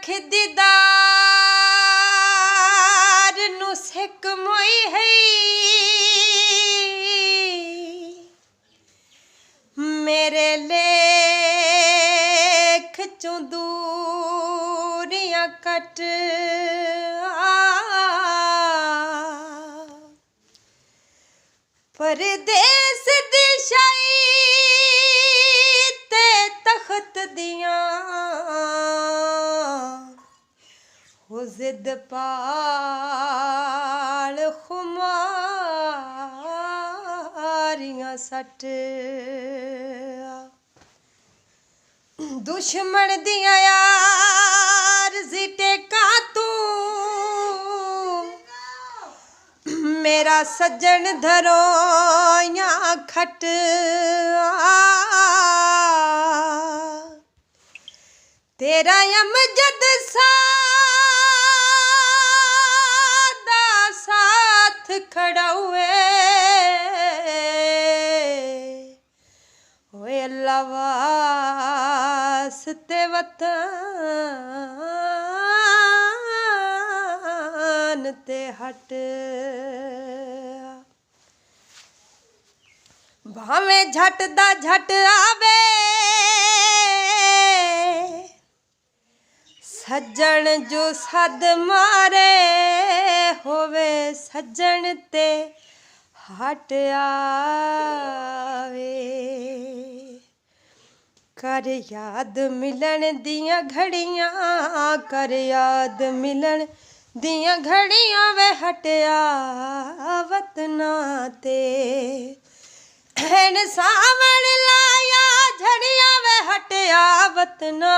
अख दीदार नू सिक मोई है मेरे लेख चों दूरियां कट परदेस दी शाही ते तख्त दियां हो जिद पाल खुमारियां सट दुश्मन दियां यार टेका तू मेरा सज्जन धरो या खट तेरा अमजद सादा साथ खड़ा हुए ओए अल्लाह वास्ते वतन ते हट भावें झट दा झट आवे सज्जन जो सद मारे होवे सज्जन ते हट आवे कर याद मिलन दियां घड़ियां कर याद मिलन दियां घड़ियां वे हटिया वतना ते सावण लाया झड़िया वे हटिया वतना